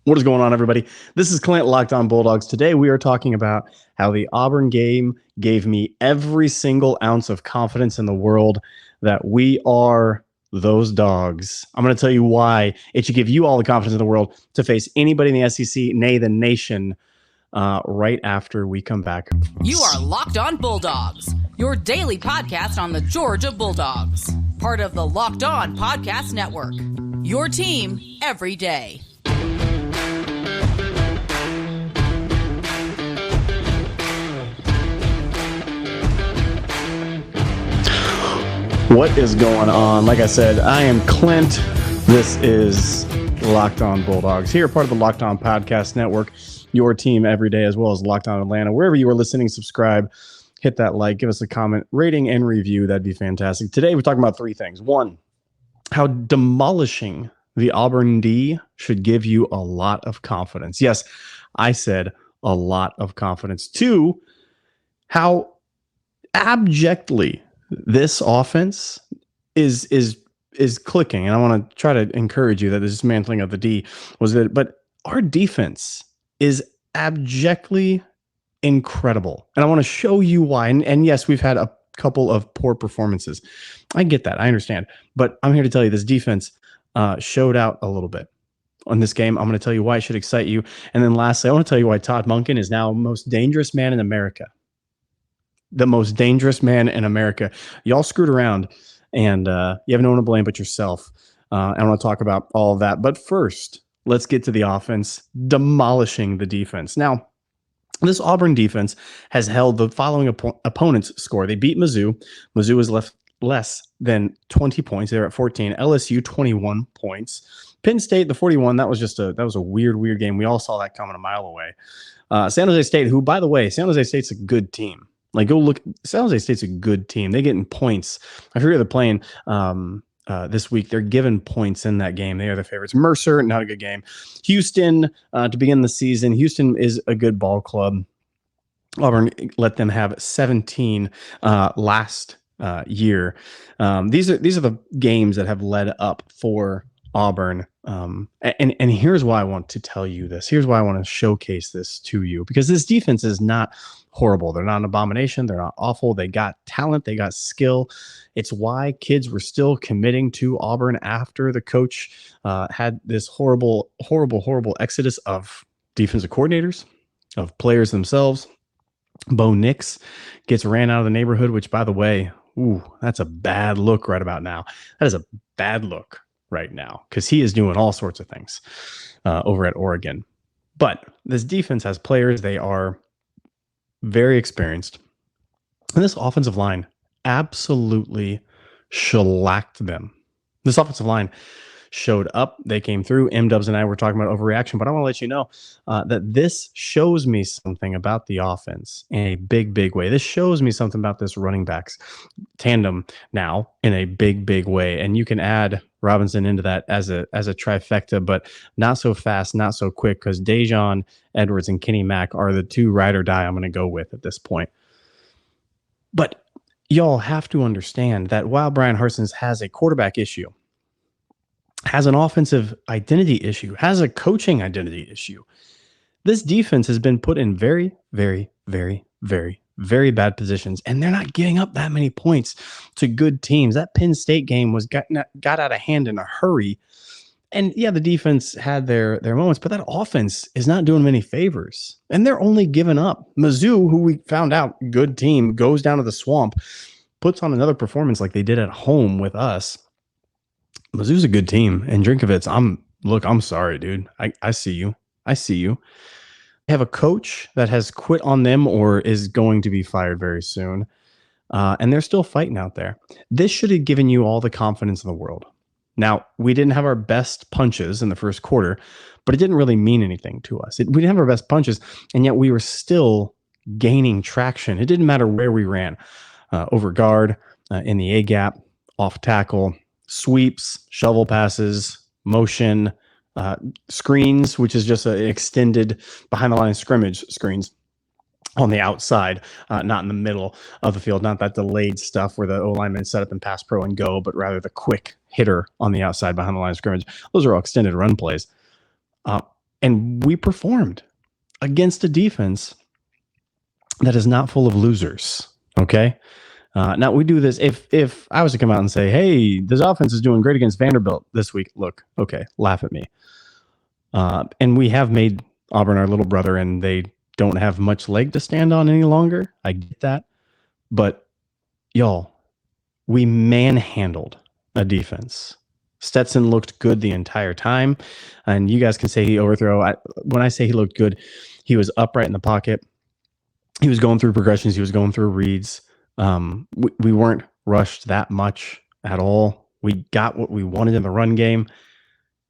What is going on, everybody? This is Clint, Locked On Bulldogs. Today, we are talking about how the Auburn game gave me every single ounce of confidence in the world that we are those dogs. I'm going to tell you why it should give you all the confidence in the world to face anybody in the SEC, nay, the nation, right after we come back. You are Locked On Bulldogs, your daily podcast on the Georgia Bulldogs, part of the Locked On Podcast Network, your team every day. What is going on? Like I said, I am Clint. This is Locked On Bulldogs. Here, part of the Locked On Podcast Network, your team every day, as well as Locked On Atlanta. Wherever you are listening, subscribe, hit that like, give us a comment, rating, and review. That'd be fantastic. Today, we're talking about three things. One, how demolishing the Auburn D should give you a lot of confidence. Yes, I said a lot of confidence. Two, how abjectly this offense is clicking, and I want to try to encourage you that the dismantling of the D was that, but our defense is abjectly incredible, and I want to show you why. And yes, we've had a couple of poor performances. I get that, I understand, but I'm here to tell you this defense showed out a little bit on this game. I'm going to tell you why it should excite you, and then lastly, I want to tell you why Todd Monken is now most dangerous man in America. The most dangerous man in America. Y'all screwed around, and you have no one to blame but yourself. I want to talk about all of that. But first, let's get to the offense, demolishing the defense. Now, this Auburn defense has held the following opponents' score. They beat Mizzou. Mizzou was left less than 20 points. They're at 14. LSU, 21 points. Penn State, the 41. That was a weird game. We all saw that coming a mile away. San Jose State, who, by the way, San Jose State's a good team. Like, go look. San Jose State's a good team. They're getting points. I forget they're playing this week. They're given points in that game. They are the favorites. Mercer, not a good game. Houston, to begin the season, Houston is a good ball club. Auburn let them have 17 last year. These are the games that have led up for Auburn. And here's why I want to tell you this. Here's why I want to showcase this to you, because this defense is not horrible. They're not an abomination. They're not awful. They got talent. They got skill. It's why kids were still committing to Auburn after the coach had this horrible exodus of defensive coordinators, of players themselves. Bo Nix gets ran out of the neighborhood, which, by the way, that's a bad look right about now. That is a bad look right now, because he is doing all sorts of things over at Oregon. But this defense has players. They are very experienced. And this offensive line absolutely shellacked them. This offensive line showed up. They came through. M-Dubs and I were talking about overreaction, but I want to let you know that this shows me something about the offense in a big way. This shows me something about this running backs tandem now in a big way. And you can add Robinson into that as a trifecta, but not so fast, not so quick, because Dejon Edwards and Kenny Mack are the two ride or die I'm going to go with at this point. But y'all have to understand that while Brian Harsons has a quarterback issue, has an offensive identity issue, has a coaching identity issue, this defense has been put in very bad positions, and they're not giving up that many points to good teams. That Penn State game got out of hand in a hurry, and yeah, the defense had their moments, but that offense is not doing them any favors, and they're only giving up. Mizzou, who we found out, good team, goes down to the swamp, puts on another performance like they did at home with us. Mizzou's a good team, and Drinkovitz, I'm sorry, dude. I see you. They have a coach that has quit on them or is going to be fired very soon, and they're still fighting out there. This should have given you all the confidence in the world. Now, we didn't have our best punches in the first quarter, but it didn't really mean anything to us. We didn't have our best punches, and yet we were still gaining traction. It didn't matter where we ran, over guard, in the A-gap, off tackle, sweeps, shovel passes, motion, screens, which is just an extended behind the line of scrimmage screens on the outside, not in the middle of the field, not that delayed stuff where the O-linemen set up and pass pro and go, but rather the quick hitter on the outside behind the line of scrimmage. Those are all extended run plays. And we performed against a defense that is not full of losers. Okay. Now we do this. If I was to come out and say, "Hey, this offense is doing great against Vanderbilt this week," look, okay, laugh at me. And we have made Auburn our little brother, and they don't have much leg to stand on any longer. I get that, but y'all, we manhandled a defense. Stetson looked good the entire time, and you guys can say he overthrew. When I say he looked good, he was upright in the pocket. He was going through progressions. He was going through reads. We weren't rushed that much at all. We got what we wanted in the run game.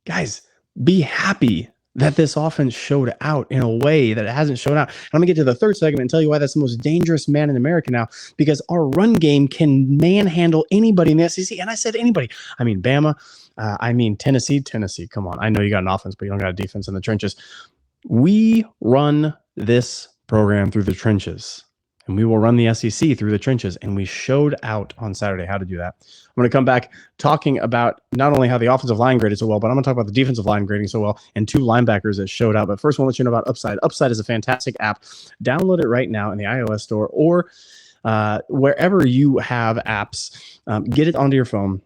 Guys, be happy that this offense showed out in a way that it hasn't shown out. And I'm going to get to the third segment and tell you why that's the most dangerous man in America now, because our run game can manhandle anybody in the SEC. And I said anybody. I mean, Bama. I mean, Tennessee. Come on. I know you got an offense, but you don't got a defense in the trenches. We run this program through the trenches, and we will run the SEC through the trenches. And we showed out on Saturday how to do that. I'm going to come back talking about not only how the offensive line graded so well, but I'm going to talk about the defensive line grading so well and two linebackers that showed out. But first, I want to let you know about Upside. Upside is a fantastic app. Download it right now in the iOS store or wherever you have apps. Get it onto your phone.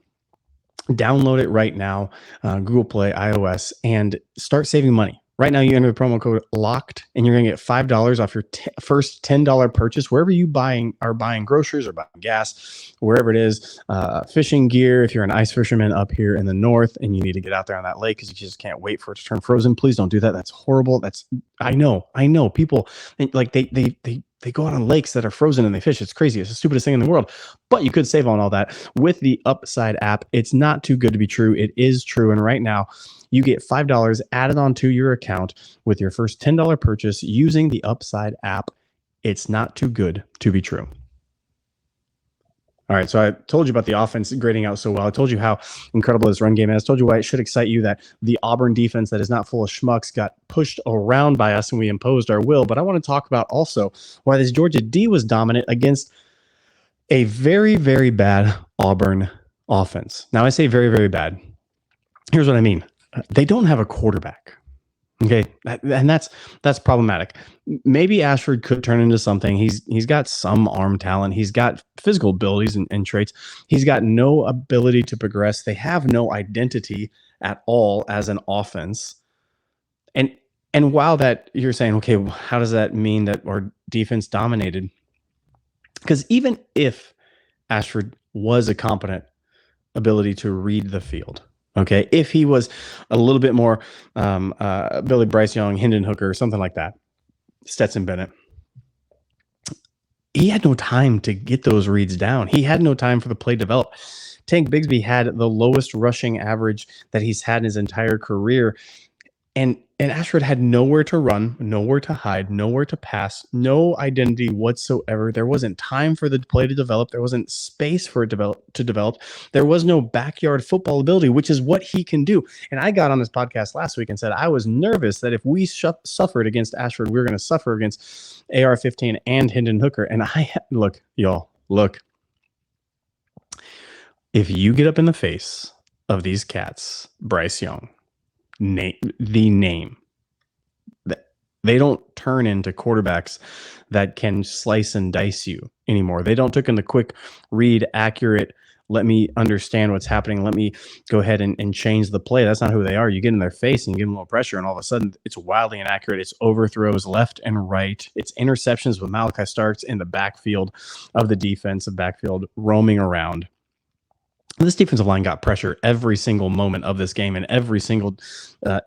Download it right now, Google Play, iOS, and start saving money. Right now, you enter the promo code LOCKED, and you're going to get $5 off your first $10 purchase wherever you are buying groceries or buying gas, wherever it is, fishing gear. If you're an ice fisherman up here in the north and you need to get out there on that lake because you just can't wait for it to turn frozen, please don't do that. That's horrible. I know. People, like, they go out on lakes that are frozen and they fish. It's crazy. It's the stupidest thing in the world. But you could save on all that with the Upside app. It's not too good to be true. It is true. And right now, you get $5 added onto your account with your first $10 purchase using the Upside app. It's not too good to be true. All right, so I told you about the offense grading out so well. I told you how incredible this run game is. I told you why it should excite you that the Auburn defense that is not full of schmucks got pushed around by us and we imposed our will. But I want to talk about also why this Georgia D was dominant against a very, very bad Auburn offense. Now, I say very, very bad. Here's what I mean. They don't have a quarterback. Okay, and that's problematic. Maybe Ashford could turn into something. He's got some arm talent. He's got physical abilities and traits. He's got no ability to progress. They have no identity at all as an offense. And while that you're saying, okay, how does that mean that our defense dominated? Because even if Ashford was a competent ability to read the field, okay, if he was a little bit more Billy Bryce Young, Hendon Hooker, something like that, Stetson Bennett, he had no time to get those reads down. He had no time for the play develop. Tank Bigsby had the lowest rushing average that he's had in his entire career. And Ashford had nowhere to run, nowhere to hide, nowhere to pass, no identity whatsoever. There wasn't time for the play to develop. There wasn't space for it to develop. There was no backyard football ability, which is what he can do. And I got on this podcast last week and said I was nervous that if we suffered against Ashford, we were going to suffer against AR-15 and Hendon Hooker. And look, y'all, look. If you get up in the face of these cats, Bryce Young, name, they don't turn into quarterbacks that can slice and dice you anymore. They don't take in the quick read, accurate, let me understand what's happening, let me go ahead and change the play. That's not who they are. You get in their face and you give them a little pressure, and all of a sudden it's wildly inaccurate. It's overthrows left and right. It's interceptions with Malachi Starks in the backfield of the defensive backfield roaming around. This defensive line got pressure every single moment of this game and every single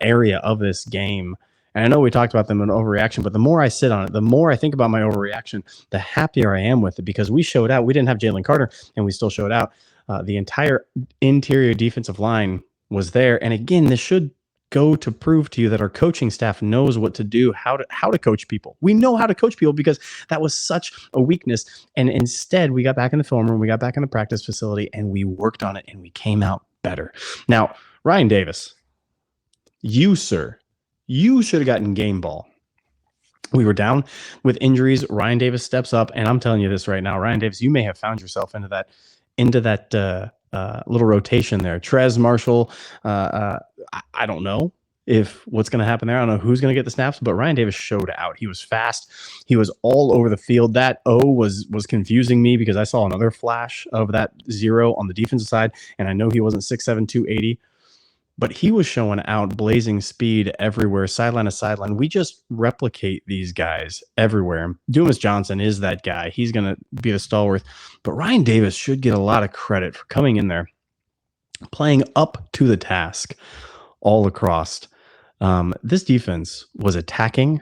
area of this game. And I know we talked about them in overreaction, but the more I sit on it, the more I think about my overreaction, the happier I am with it, because we showed out. We didn't have Jalen Carter, and we still showed out. The entire interior defensive line was there. And again, this should go to prove to you that our coaching staff knows what to do, how to coach people. We know how to coach people because that was such a weakness. And instead, we got back in the film room, we got back in the practice facility, and we worked on it, and we came out better. Now, Ryan Davis, you, sir, you should have gotten game ball. We were down with injuries. Ryan Davis steps up, and I'm telling you this right now, Ryan Davis, you may have found yourself into that little rotation there. Trez Marshall, I don't know if what's going to happen there. I don't know who's going to get the snaps, but Ryan Davis showed out. He was fast. He was all over the field. That O was confusing me because I saw another flash of that 0 on the defensive side, and I know he wasn't 6'7", 280, but he was showing out, blazing speed everywhere, sideline to sideline. We just replicate these guys everywhere. Dumas Johnson is that guy. He's going to be the stalwart, but Ryan Davis should get a lot of credit for coming in there, playing up to the task all across. This defense was attacking.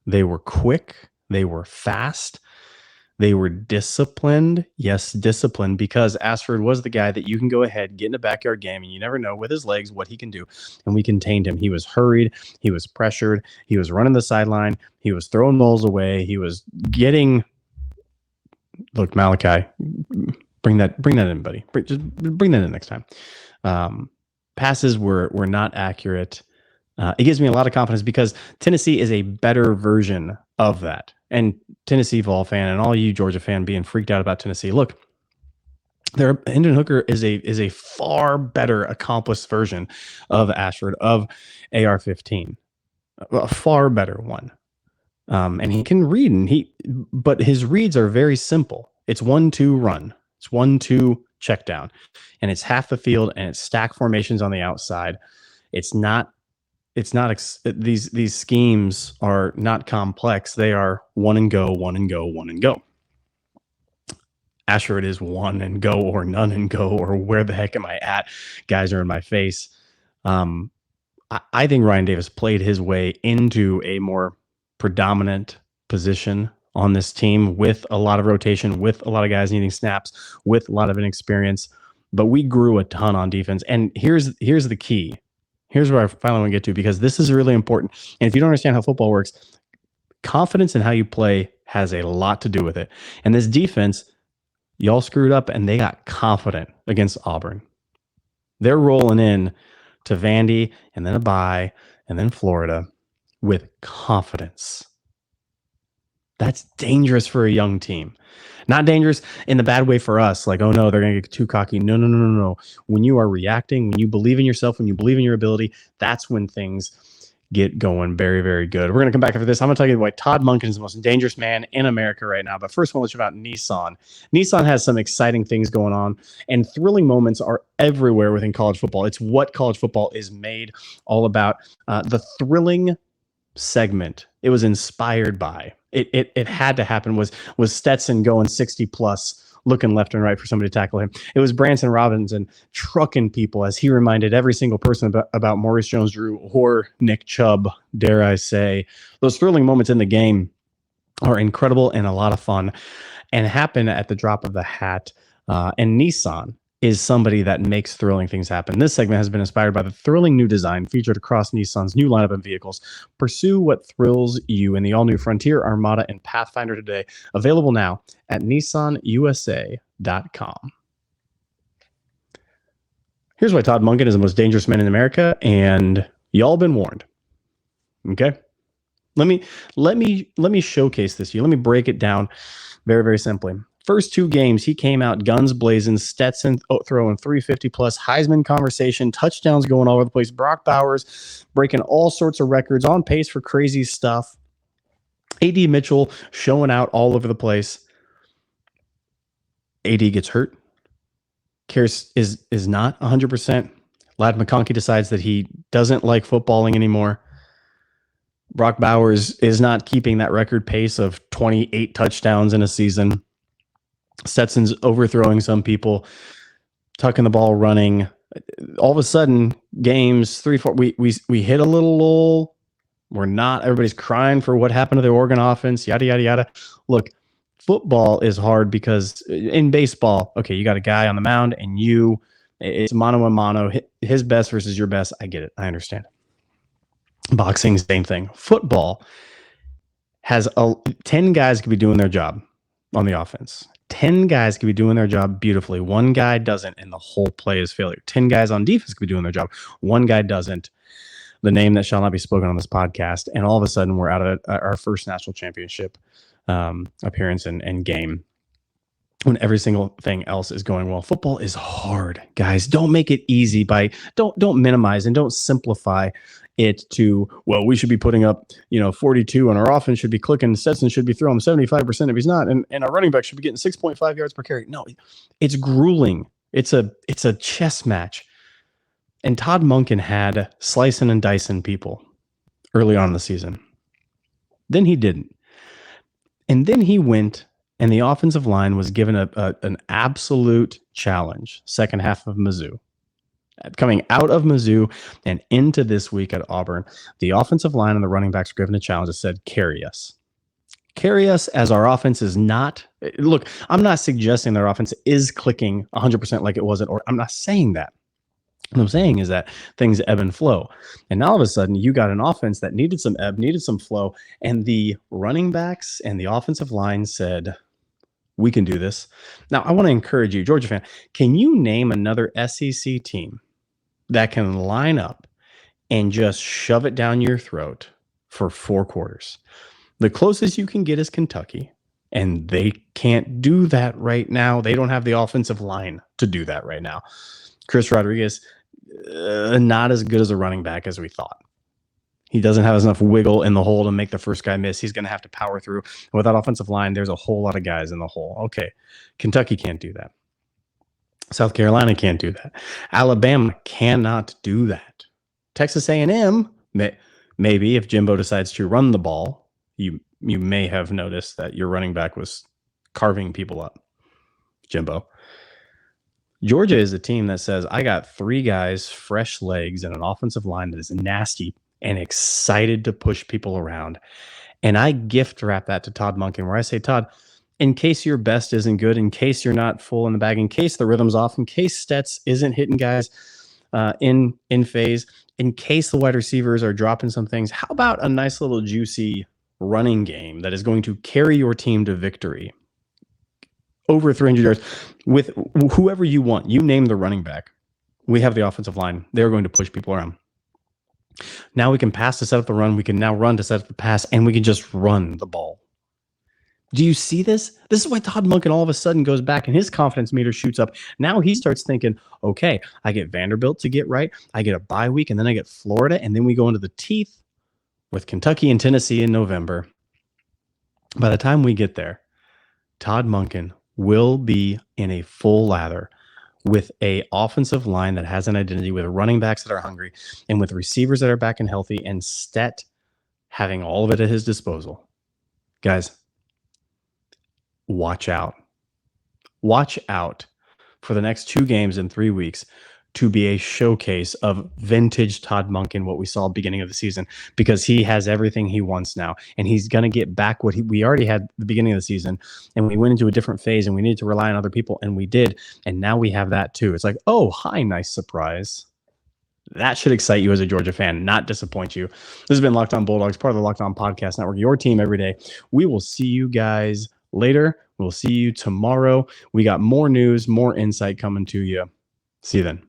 They were quick. They were fast. They were disciplined. Yes, disciplined, because Ashford was the guy that you can go ahead, get in a backyard game, and you never know with his legs what he can do. And we contained him. He was hurried. He was pressured. He was running the sideline. He was throwing balls away. He was getting. Look, Malachi, bring that in, buddy. Just bring that in next time. Passes were not accurate. It gives me a lot of confidence because Tennessee is a better version of that. And Tennessee Vol fan and all you Georgia fan being freaked out about Tennessee, look, their Hendon Hooker is a far better accomplished version of Ashford, of AR-15, a far better one. And he can read, but his reads are very simple. It's 1-2 run. It's 1-2 check down, and it's half the field, and it's stack formations on the outside. These schemes are not complex. They are one and go, one and go, one and go. Ashford is one and go or none and go, or where the heck am I at? Guys are in my face. I think Ryan Davis played his way into a more predominant position on this team with a lot of rotation, with a lot of guys needing snaps, with a lot of inexperience. But we grew a ton on defense. And here's the key. Here's where I finally want to get to, because this is really important. And if you don't understand how football works, confidence in how you play has a lot to do with it. And this defense, y'all screwed up, and they got confident against Auburn. They're rolling in to Vandy and then a bye and then Florida with confidence. That's dangerous for a young team. Not dangerous in the bad way for us, like, oh no, they're going to get too cocky. No. When you are reacting, when you believe in yourself, when you believe in your ability, that's when things get going very, very good. We're going to come back after this. I'm going to tell you why Todd Monken is the most dangerous man in America right now. But first, I want to let you about Nissan. Nissan has some exciting things going on, and thrilling moments are everywhere within college football. It's what college football is made all about. The thrilling segment it was inspired by. It had to happen was Stetson going 60 plus, looking left and right for somebody to tackle him. It was Branson Robinson trucking people as he reminded every single person about Maurice Jones-Drew or Nick Chubb, dare I say. Those thrilling moments in the game are incredible and a lot of fun and happen at the drop of the hat. And Nissan is somebody that makes thrilling things happen. This segment has been inspired by the thrilling new design featured across Nissan's new lineup of vehicles. Pursue what thrills you in the all-new Frontier, Armada, and Pathfinder today. Available now at nissanusa.com. Here's why Todd Monken is the most dangerous man in America, and y'all been warned. Okay? Let me showcase this to you. Let me break it down very, very simply. First two games, he came out guns blazing, Stetson throwing 350 plus, Heisman conversation, touchdowns going all over the place, Brock Bowers breaking all sorts of records, on pace for crazy stuff. AD Mitchell showing out all over the place. AD gets hurt. Kearse is not 100%. Ladd McConkey decides that he doesn't like footballing anymore. Brock Bowers is not keeping that record pace of 28 touchdowns in a season. Stetson's overthrowing some people, tucking the ball, running. All of a sudden, games 3-4, we hit a little lull. We're not. Everybody's crying for what happened to the Oregon offense. Yada yada yada. Look, football is hard because in baseball, okay, you got a guy on the mound and it's mano a mano, his best versus your best. I get it. I understand. Boxing, same thing. Football has 10 guys could be doing their job on the offense. 10 guys could be doing their job beautifully. One guy doesn't, and the whole play is failure. 10 guys on defense could be doing their job. One guy doesn't. The name that shall not be spoken on this podcast. And all of a sudden, we're out of our first national championship appearance and game when every single thing else is going well. Football is hard, guys. Don't make it easy don't minimize and don't simplify it to, well, we should be putting up, 42 and our offense should be clicking. Stetson should be throwing 75% if he's not. And our running back should be getting 6.5 yards per carry. No, it's grueling. It's a chess match. And Todd Monken had slicing and dicing people early on in the season. Then he didn't. And then he went, and the offensive line was given an absolute challenge, second half of Mizzou. Coming out of Mizzou and into this week at Auburn, the offensive line and the running backs were given a challenge that said, carry us. Carry us as our offense is not. Look, I'm not suggesting their offense is clicking 100% like it was or I'm not saying that. What I'm saying is that things ebb and flow. And now all of a sudden, you got an offense that needed some ebb, needed some flow, and the running backs and the offensive line said, we can do this. Now, I want to encourage you, Georgia fan, can you name another SEC team that can line up and just shove it down your throat for 4 quarters? The closest you can get is Kentucky, and they can't do that right now. They don't have the offensive line to do that right now. Chris Rodriguez, not as good as a running back as we thought. He doesn't have enough wiggle in the hole to make the first guy miss. He's going to have to power through. And with that offensive line, there's a whole lot of guys in the hole. Okay, Kentucky can't do that. South Carolina can't do that. Alabama cannot do that. Texas A&M, maybe if Jimbo decides to run the ball, you may have noticed that your running back was carving people up. Jimbo. Georgia is a team that says, I got 3 guys, fresh legs, and an offensive line that is nasty and excited to push people around. And I gift wrap that to Todd Monken, where I say, Todd, in case your best isn't good, in case you're not full in the bag, in case the rhythm's off, in case Stets isn't hitting guys in phase, in case the wide receivers are dropping some things, how about a nice little juicy running game that is going to carry your team to victory? Over 300 yards with whoever you want. You name the running back. We have the offensive line. They're going to push people around. Now we can pass to set up the run. We can now run to set up the pass, and we can just run the ball. Do you see this? This is why Todd Monken all of a sudden goes back and his confidence meter shoots up. Now he starts thinking, okay, I get Vanderbilt to get right. I get a bye week, and then I get Florida, and then we go into the teeth with Kentucky and Tennessee in November. By the time we get there, Todd Monken will be in a full lather with a offensive line that has an identity, with running backs that are hungry, and with receivers that are back and healthy, and Stet having all of it at his disposal. Guys, watch out. Watch out for the next 2 games in 3 weeks to be a showcase of vintage Todd Monken, what we saw at the beginning of the season, because he has everything he wants now, and he's going to get back what we already had at the beginning of the season, and we went into a different phase, and we needed to rely on other people, and we did, and now we have that too. It's like, oh, hi, nice surprise. That should excite you as a Georgia fan, not disappoint you. This has been Locked On Bulldogs, part of the Locked On Podcast Network, your team every day. We will see you guys later. We'll see you tomorrow. We got more news, more insight coming to you. See you then.